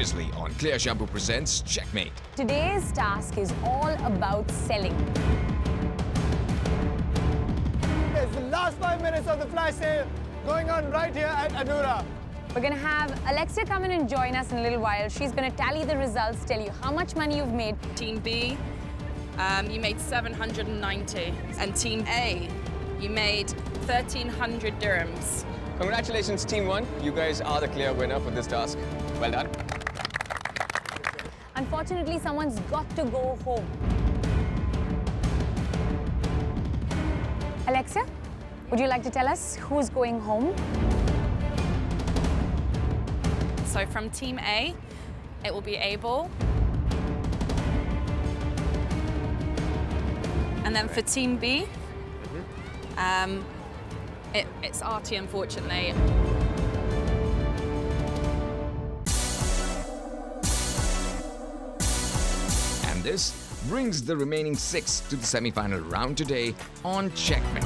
Previously on Clear Shampoo presents Checkmate. Today's task is all about selling. It's the last 5 minutes of the flash sale going on right here at Anura. We're going to have Alexia come in and join us in a little while. She's going to tally the results, tell you how much money you've made. Team B, you made 790. And Team A, you made 1,300 dirhams. Congratulations, Team 1. You guys are the clear winner for this task. Well done. Unfortunately, someone's got to go home. Alexia, would you like to tell us who's going home? So from Team A, it will be Abel. And then for Team B, it's Artie, unfortunately. And this brings the remaining 6 to the semi-final round today on Checkmate.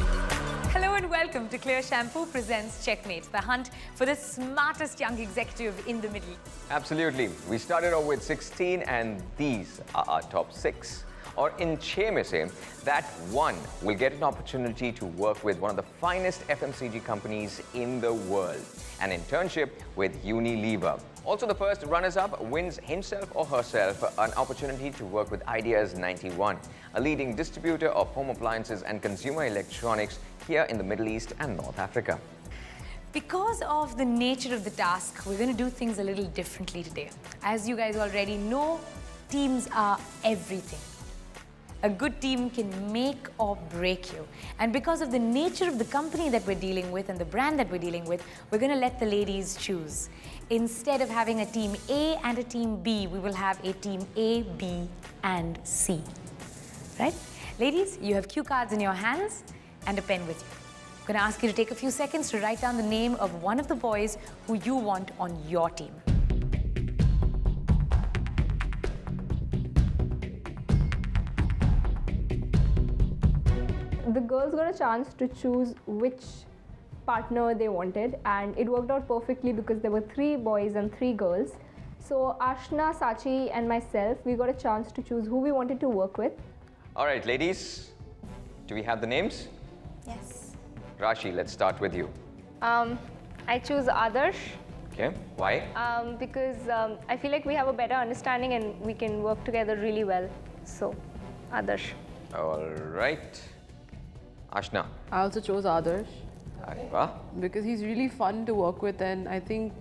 Hello and welcome to Clear Shampoo presents Checkmate, the hunt for the smartest young executive in the Middle East. Absolutely. We started off with 16 and these are our top 6. Or in Checkmate, that one will get an opportunity to work with one of the finest FMCG companies in the world. An internship with Unilever. Also, the first runners-up wins himself or herself an opportunity to work with Ideas 91, a leading distributor of home appliances and consumer electronics here in the Middle East and North Africa. Because of the nature of the task, we're going to do things a little differently today. As you guys already know, teams are everything. A good team can make or break you. And because of the nature of the company that we're dealing with and the brand that we're dealing with, we're going to let the ladies choose. Instead of having a team A and a team B, we will have a team A, B, and C. Right? Ladies, you have cue cards in your hands and a pen with you. I'm going to ask you to take a few seconds to write down the name of one of the boys who you want on your team. The girls got a chance to choose which partner they wanted, and it worked out perfectly because there were 3 boys and 3 girls. So Ashna, Sachi and myself, we got a chance to choose who we wanted to work with. All right, ladies, do we have the names? Yes. Rashi, let's start with you. I choose Adarsh Okay, why? because I feel like we have a better understanding and we can work together really well. So Adarsh. All right. Ashna. I also chose Adarsh Aiba. because he's really fun to work with, and I think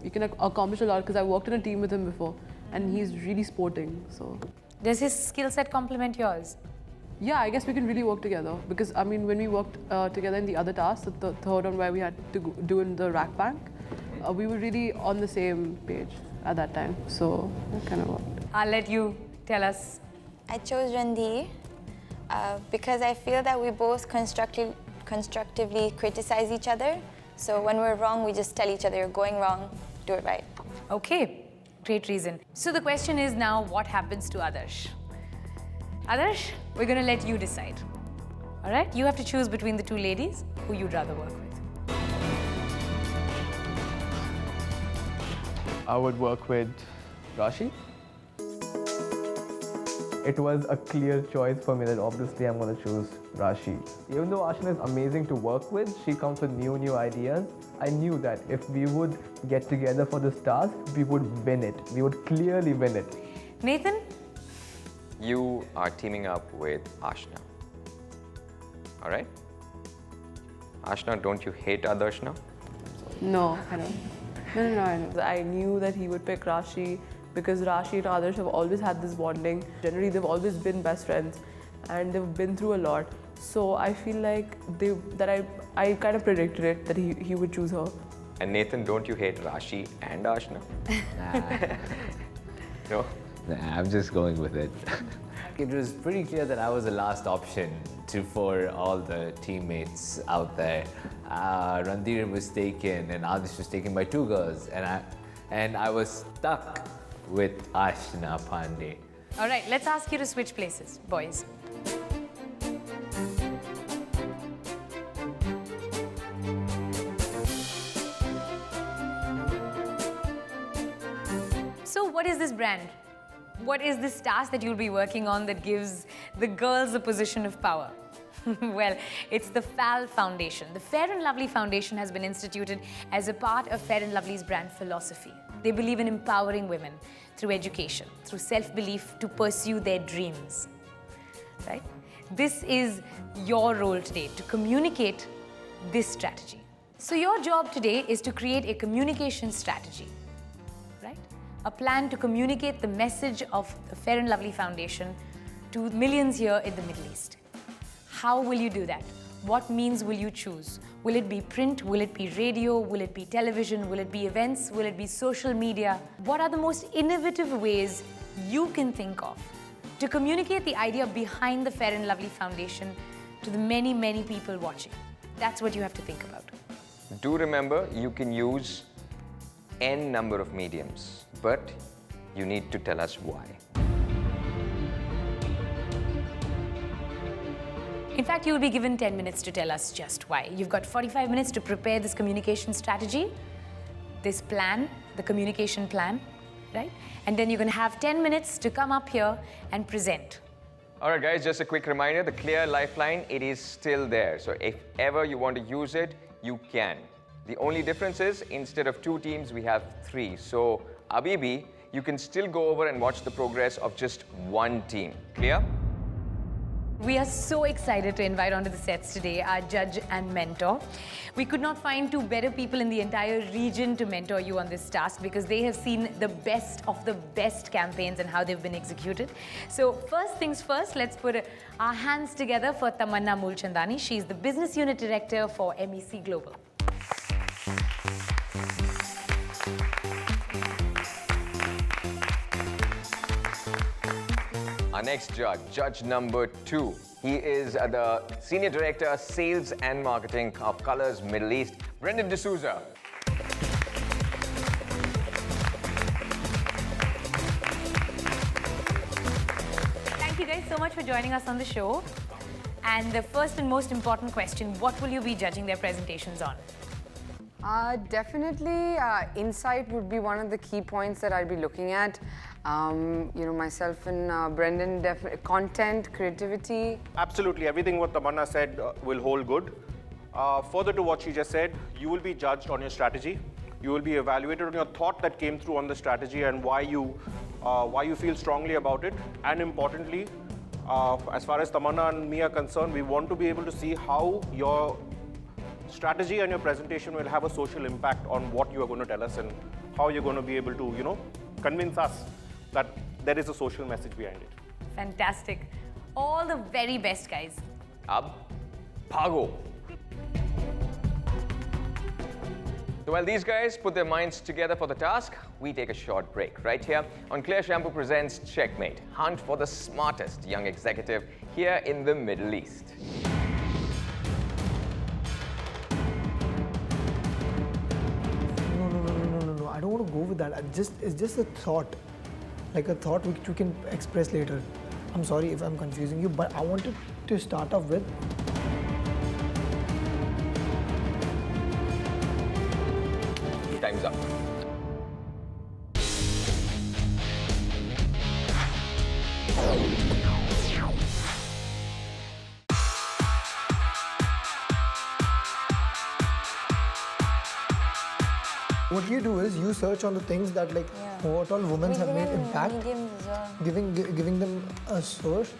you can accomplish a lot because I worked in a team with him before and he's really sporting. So Does his skill set complement yours? yeah, I guess we can really work together because I mean when we worked together in the other task, the third one where we had to do in the rack bank, we were really on the same page at that time. So that kind of worked. I'll let you tell us. I chose Randi because I feel that we both constructively criticize each other. So when we're wrong, we just tell each other, you're going wrong, do it right. Okay, great reason. So the question is now, what happens to Adarsh? Adarsh, we're going to let you decide. All right? You have to choose between the 2 ladies who you'd rather work with. I would work with Rashi. It was a clear choice for me that obviously I'm going to choose Rashi. Even though Ashna is amazing to work with, she comes with new ideas. I knew that if we would get together for this task, we would win it. We would clearly win it. Nathan? You are teaming up with Ashna. All right? Ashna, don't you hate Adarsh now? No, I don't. No, I know. I knew that he would pick Rashi because Rashi and Adarsh have always had this bonding. Generally, they've always been best friends and they've been through a lot. So I feel like I kind of predicted it that he would choose her. And Nathan, don't you hate Rashi and Ashna? No? Nah, I'm just going with it. It was pretty clear that I was the last option for all the teammates out there. Randhir was taken and Adish was taken by 2 girls, and I was stuck with Ashna Pandey. All right, let's ask you to switch places, boys. what is this brand? What is this task that you'll be working on that gives the girls a position of power? Well, it's the FAL Foundation. The Fair and Lovely Foundation has been instituted as a part of Fair and Lovely's brand philosophy. They believe in empowering women through education, through self-belief to pursue their dreams, right? This is your role today, to communicate this strategy. So your job today is to create a communication strategy, right? A plan to communicate the message of the Fair and Lovely Foundation to millions here in the Middle East. How will you do that? What means will you choose? Will it be print? Will it be radio? Will it be television? Will it be events? Will it be social media? What are the most innovative ways you can think of to communicate the idea behind the Fair and Lovely Foundation to the many, many people watching? That's what you have to think about. Do remember, you can use n number of mediums, but you need to tell us why. In fact, you will be given 10 minutes to tell us just why. You've got 45 minutes to prepare this communication strategy, this plan, the communication plan, right? And then you're going to have 10 minutes to come up here and present. All right, guys, just a quick reminder, the Clear Lifeline, it is still there. So if ever you want to use it, you can. The only difference is, instead of 2 teams, we have 3. So, Abibi, you can still go over and watch the progress of just 1 team. Clear? We are so excited to invite onto the sets today our judge and mentor. We could not find 2 better people in the entire region to mentor you on this task because they have seen the best of the best campaigns and how they've been executed. So first things first, let's put our hands together for Tamanna Mulchandani. She's the Business Unit Director for MEC Global. Our next judge, judge number 2. He is the Senior Director, Sales and Marketing of Colors Middle East, Brendan D'Souza. Thank you guys so much for joining us on the show. And the first and most important question, what will you be judging their presentations on? Definitely, insight would be one of the key points that I'd be looking at. You know, myself and Brendan, content, creativity. Absolutely, everything what Tamanna said will hold good. Further to what she just said, you will be judged on your strategy. You will be evaluated on your thought that came through on the strategy and why you feel strongly about it. And importantly, as far as Tamanna and me are concerned, we want to be able to see how your strategy and your presentation will have a social impact on what you are going to tell us and how you're going to be able to, you know, convince us that there is a social message behind it. Fantastic. All the very best, guys. Ab Bhago. So while these guys put their minds together for the task, we take a short break right here on Clear Shampoo presents Checkmate, hunt for the smartest young executive here in the Middle East. No, I don't want to go with that. It's just a thought, like a thought which you can express later. I'm sorry if I'm confusing you, but I wanted to start off with. Time's up. What you do is you search on the things that like what all women have made impact, giving them a source.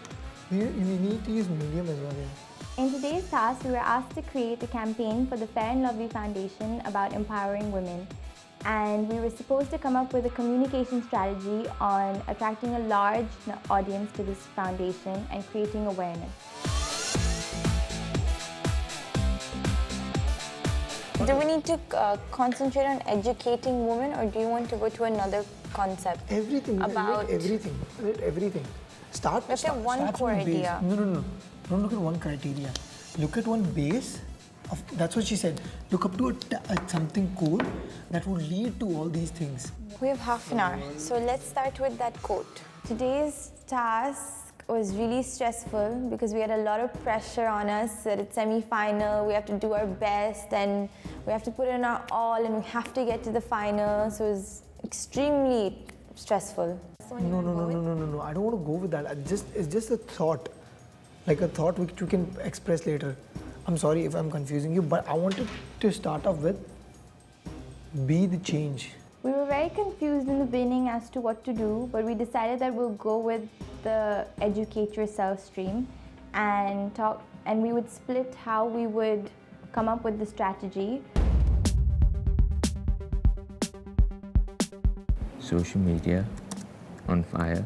You need to use medium as well. Yeah. In today's task, we were asked to create a campaign for the Fair and Lovely Foundation about empowering women. And we were supposed to come up with a communication strategy on attracting a large audience to this foundation and creating awareness. Do we need to concentrate on educating women, or do you want to go to another concept? Everything. About everything. Start one core idea. No. Don't look at one criteria. Look at one base. That's what she said. Look up to something cool that will lead to all these things. We have half an hour, so let's start with that quote. Today's task was really stressful because we had a lot of pressure on us that it's semi-final, we have to do our best and we have to put in our all and we have to get to the final. So it was extremely stressful. No. I don't want to go with that. It's just a thought. Like a thought which you can express later. I'm sorry if I'm confusing you, but I wanted to start off with be the change. We were very confused in the beginning as to what to do, but we decided that we'll go with the educate yourself stream and we would split how we would come up with the strategy. Social media on fire.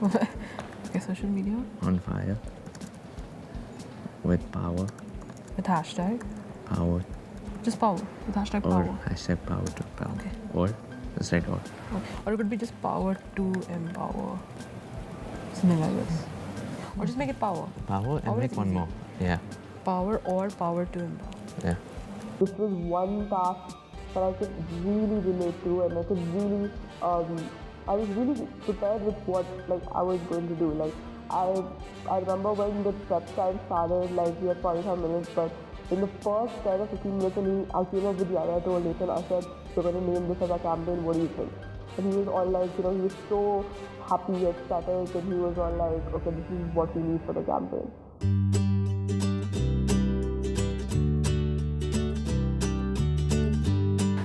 Okay, social media? On fire. With power. With hashtag? Power. Just power. With hashtag power. Or hashtag power to power. Okay. Or? Just right or. Okay. Or it could be just power to empower. Something like this. Or just make it power. Power and Power make is one easy. more. Yeah. Power or power to empower. Yeah. This was one task that I could really relate to, and I could really, I was really prepared with what I was going to do. I remember when the prep time started, we had 45 minutes, but in the first 10 or 15 minutes, I came up with the idea. I told Nathan, I said, we're going to name this as a campaign, what do you think? And he was all he was so happy, ecstatic, and he was all okay, this is what we need for the campaign.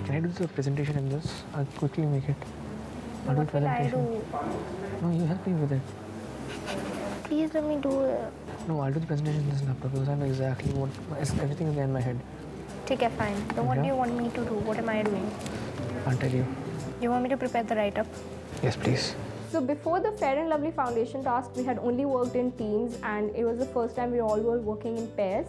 Can I do the presentation in this? I'll quickly make it. I'll do presentation. No, you help me with it. Please let me do it. No, I'll do the presentation in this laptop because I know exactly what everything is there in my head. Okay, fine. Then what do you want me to do? What am I doing? I'll tell you. You want me to prepare the write-up? Yes, please. So before the Fair and Lovely Foundation task, we had only worked in teams, and it was the first time we all were working in pairs.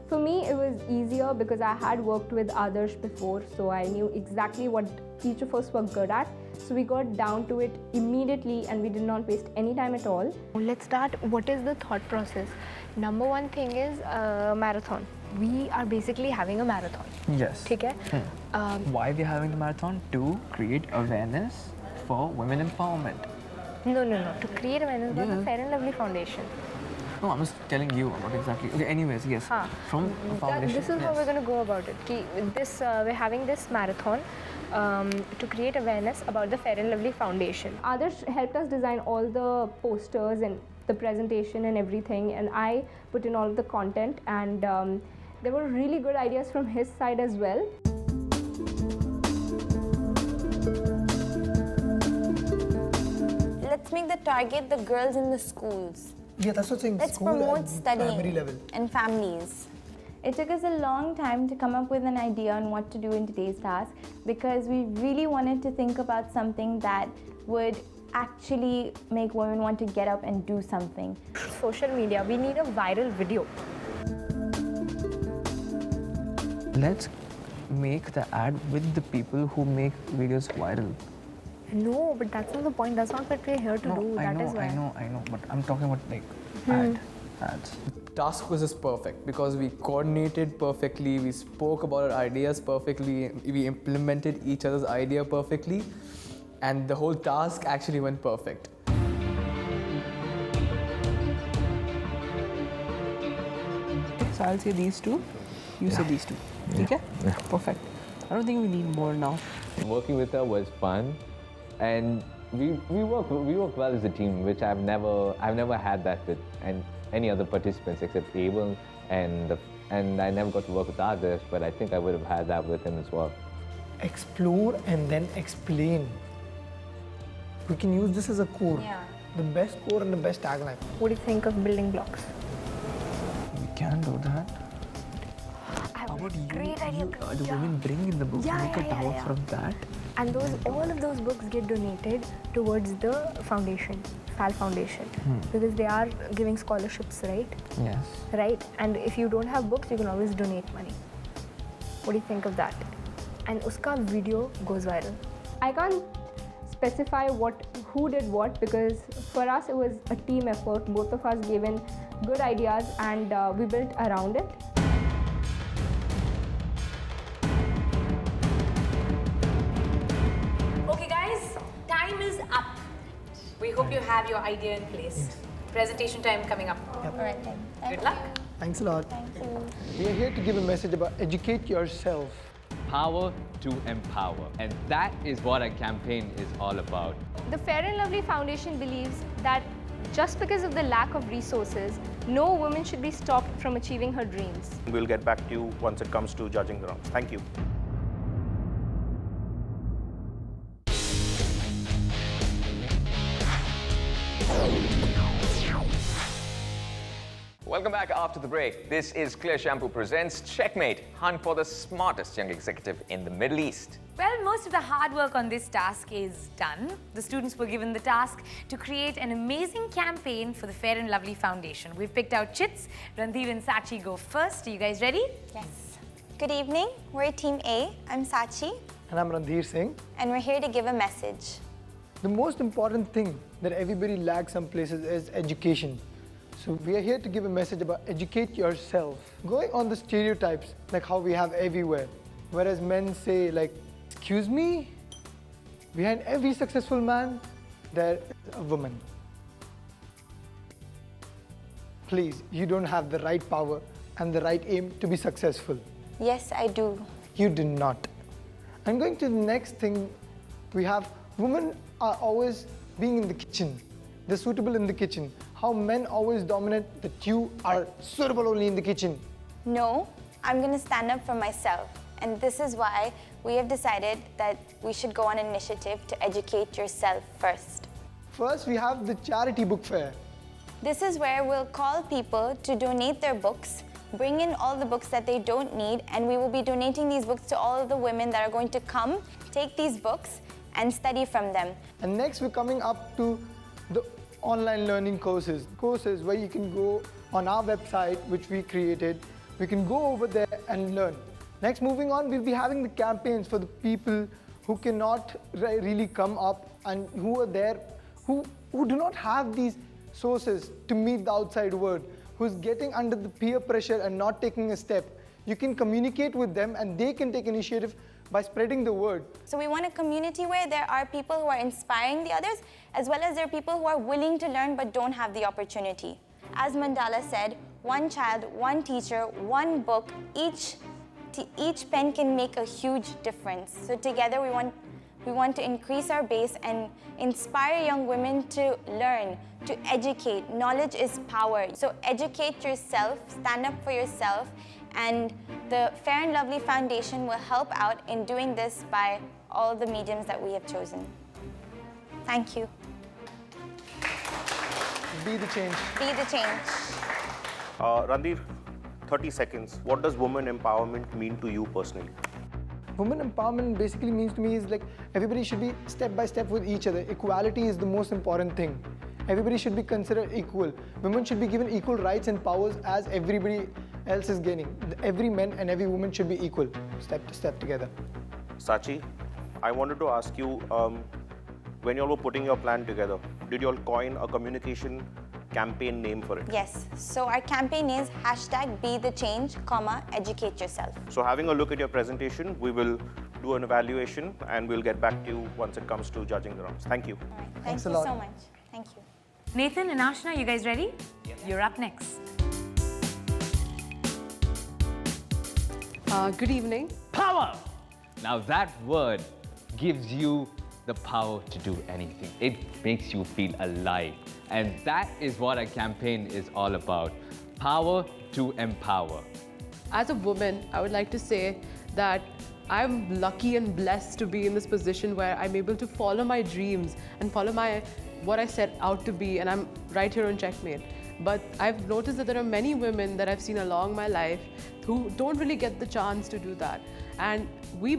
For me, it was easier because I had worked with others before, so I knew exactly what each of us were good at. So we got down to it immediately and we did not waste any time at all. Let's start. What is the thought process? Number one thing is marathon. We are basically having a marathon. Yes. Okay? Why we are having the marathon? To create awareness for women empowerment. No. To create awareness for the Fair and Lovely Foundation. No, I'm just telling you what exactly. Okay, anyways, yes. From the foundation. This is how we're going to go about it. We're having this marathon to create awareness about the Fair and Lovely Foundation. Adarsh helped us design all the posters and the presentation and everything, and I put in all of the content, and there were really good ideas from his side as well. Let's make the target the girls in the schools. Yeah, that's what I'm saying. Let's School promote and studying primary level. and families. It took us a long time to come up with an idea on what to do in today's task because we really wanted to think about something that would actually make women want to get up and do something. Social media, we need a viral video. Let's make the ad with the people who make videos viral. No, but that's not the point. That's not what we're here to do. I know, but I'm talking about ads. The task was just perfect because we coordinated perfectly, we spoke about our ideas perfectly, we implemented each other's idea perfectly, and the whole task actually went perfect. So I'll say these two, you say these two. Okay? Yeah. Perfect. I don't think we need more now. Working with her was fun, and we work well as a team, which I've never had that with any other participants except Abel, and I never got to work with others, but I think I would have had that with him as well. Explore and then explain. We can use this as a core. Yeah. The best core and the best tagline. What do you think of building blocks? We can do that. I have How about a great idea. the women bring in the books, make a tower from that. And all of those books get donated towards the foundation, FAL Foundation, because they are giving scholarships, right? Yes. Right? And if you don't have books, you can always donate money. What do you think of that? And uska video goes viral. I can't specify who did what because for us it was a team effort. Both of us gave in good ideas and we built around it. Okay guys, time is up. We hope you have your idea in place. Yes. Presentation time coming up. All right then. Good luck. Thanks a lot. Thank you. We are here to give a message about educate yourself. Power to empower. And that is what our campaign is all about. The Fair and Lovely Foundation believes that just because of the lack of resources, no woman should be stopped from achieving her dreams. We'll get back to you once it comes to judging the rounds. Thank you. Welcome back after the break. This is Clear Shampoo presents Checkmate, hunt for the smartest young executive in the Middle East. Well, most of the hard work on this task is done. The students were given the task to create an amazing campaign for the Fair and Lovely Foundation. We've picked out chits. Randhir and Sachi go first. Are you guys ready? Yes. Good evening. We're Team A. I'm Sachi. And I'm Randhir Singh. And we're here to give a message. The most important thing that everybody lacks some places is education. So we are here to give a message about educate yourself. Going on the stereotypes, like how we have everywhere. Whereas men say like, excuse me? Behind every successful man, there is a woman. Please, you don't have the right power and the right aim to be successful. Yes, I do. You do not. I'm going to the next thing. We have women are always being in the kitchen. They're suitable in the kitchen. How men always dominate that you are suitable only in the kitchen. No, I'm going to stand up for myself. And this is why we have decided that we should go on an initiative to educate yourself first. First, we have the charity book fair. This is where we'll call people to donate their books, bring in all the books that they don't need, and we will be donating these books to all of the women that are going to come, take these books, and study from them. And next, we're coming up to the online learning courses where you can go on our website, which we created. We can go over there and learn. Next, moving on, we'll be having the campaigns for the people who cannot really come up and who are there, who do not have these sources to meet the outside world, who's getting under the peer pressure and not taking a step. You can communicate with them and they can take initiative by spreading the word. So we want a community where there are people who are inspiring the others, as well as there are people who are willing to learn but don't have the opportunity. As Mandala said, one child, one teacher, one book, each pen can make a huge difference. So together we want to increase our base and inspire young women to learn, to educate. Knowledge is power. So educate yourself, stand up for yourself, and the Fair and Lovely Foundation will help out in doing this by all the mediums that we have chosen. Thank you. Be the change. Be the change. Randhir, 30 seconds. What does women empowerment mean to you personally? Women empowerment basically means to me is like everybody should be step by step with each other. Equality is the most important thing. Everybody should be considered equal. Women should be given equal rights and powers as everybody else is gaining. Every man and every woman should be equal, step to step together. Sachi, I wanted to ask you, when you all were putting your plan together, did you all coin a communication campaign name for it? Yes. So our campaign is #BeTheChange, educate yourself. So having a look at your presentation, we will do an evaluation and we'll get back to you once it comes to judging the rounds. Thank you. All right. Thanks Thank a you lot. so much. Thank you. Nathan and Ashna, you guys ready? Yes. You're up next. Good evening. Power! Now that word gives you the power to do anything. It makes you feel alive. And that is what our campaign is all about. Power to empower. As a woman, I would like to say that I'm lucky and blessed to be in this position where I'm able to follow my dreams and follow what I set out to be, and I'm right here on Checkmate. But I've noticed that there are many women that I've seen along my life who don't really get the chance to do that. And we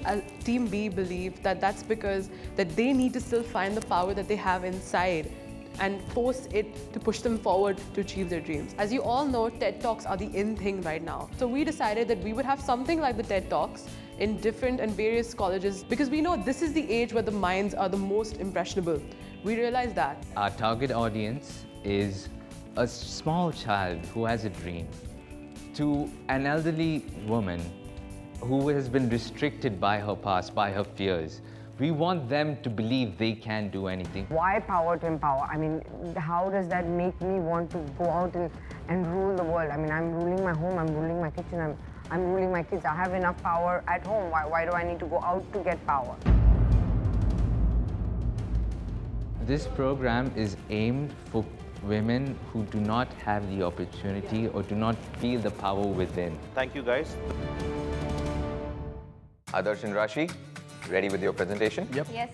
as Team B believe that that's because that they need to still find the power that they have inside and force it to push them forward to achieve their dreams. As you all know, TED Talks are the in thing right now. So we decided that we would have something like the TED Talks in different and various colleges because we know this is the age where the minds are the most impressionable. We realize that. Our target audience is a small child who has a dream to an elderly woman who has been restricted by her past, by her fears. We want them to believe they can do anything. Why power to empower? I mean, how does that make me want to go out and rule the world? I mean, I'm ruling my home, I'm ruling my kitchen, I'm ruling my kids. I have enough power at home. Why do I need to go out to get power? This program is aimed for women who do not have the opportunity or do not feel the power within. Thank you, guys. Adarsh and Rashi, ready with your presentation? Yep. Yes.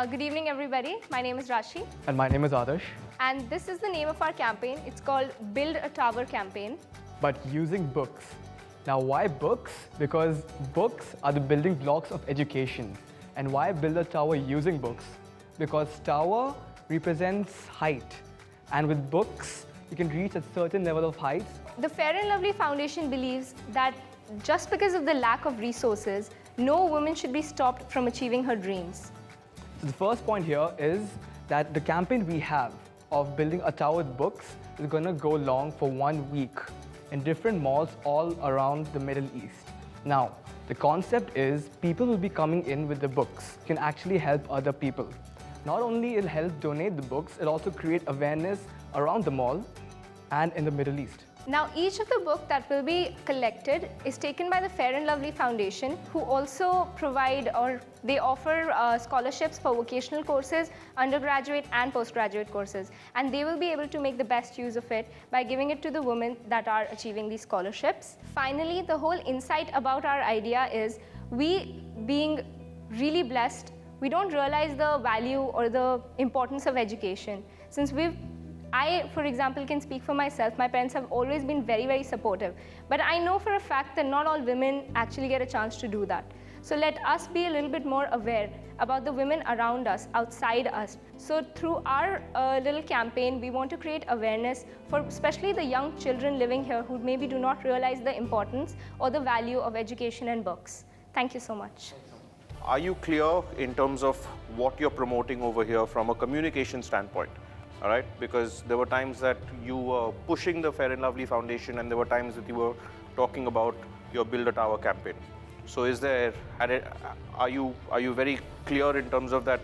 Good evening, everybody. My name is Rashi, And my name is Adarsh. and this is the name of our campaign. It's called Build a Tower campaign. But using books. Now, why books? Because books are the building blocks of education. And why build a tower using books? Because tower represents height. And with books, you can reach a certain level of height. The Fair and Lovely Foundation believes that just because of the lack of resources, no woman should be stopped from achieving her dreams. So the first point here is that the campaign we have of building a tower with books is going to go long for 1 week in different malls all around the Middle East. Now, the concept is people will be coming in with the books, can actually help other people. Not only it'll help donate the books, it'll also create awareness around the mall and in the Middle East. Now, each of the book that will be collected is taken by the Fair and Lovely Foundation, who also provide or they offer scholarships for vocational courses, undergraduate and postgraduate courses. And they will be able to make the best use of it by giving it to the women that are achieving these scholarships. Finally, the whole insight about our idea is we, being really blessed, we don't realize the value or the importance of education. Since I, for example, can speak for myself. My parents have always been very, very supportive. But I know for a fact that not all women actually get a chance to do that. So let us be a little bit more aware about the women around us, outside us. So through our little campaign, we want to create awareness for especially the young children living here who maybe do not realize the importance or the value of education and books. Thank you so much. Are you clear in terms of what you're promoting over here from a communication standpoint? All right, because there were times that you were pushing the Fair and Lovely Foundation, and there were times that you were talking about your Build a Tower campaign. So, are you very clear in terms of that?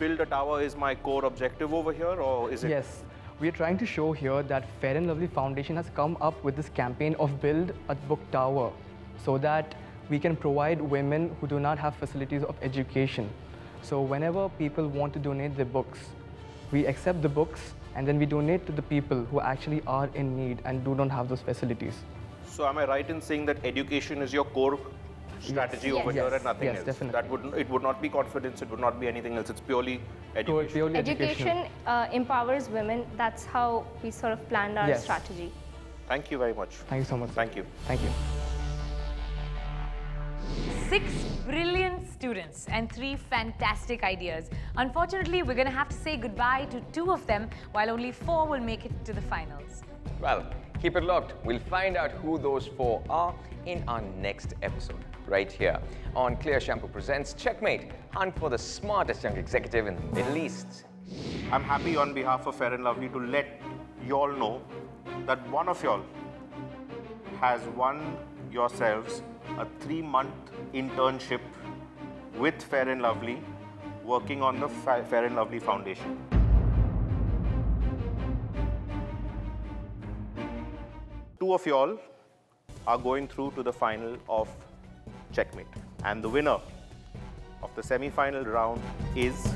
Build a Tower is my core objective over here, or is it? Yes, we are trying to show here that Fair and Lovely Foundation has come up with this campaign of Build a Book Tower, so that we can provide women who do not have facilities of education. So, whenever people want to donate their books, we accept the books and then we donate to the people who actually are in need and do not have those facilities. So am I right in saying that education is your core strategy over here and nothing else? Definitely. It would not be confidence, it would not be anything else, it's purely education. Purely Education empowers women. That's how we sort of planned our strategy. Thank you very much. Thank you so much. Thank you. Thank you. 6 brilliant students and 3 fantastic ideas. Unfortunately, we're going to have to say goodbye to 2 of them, while only 4 will make it to the finals. Well, keep it locked. We'll find out who those 4 are in our next episode, right here on Clear Shampoo presents Checkmate, hunt for the smartest young executive in the Middle East. I'm happy on behalf of Fair and Lovely to let y'all know that one of y'all has won yourselves a 3-month internship with Fair and Lovely, working on the Fair and Lovely Foundation. Two of y'all are going through to the final of Checkmate. And the winner of the semi-final round is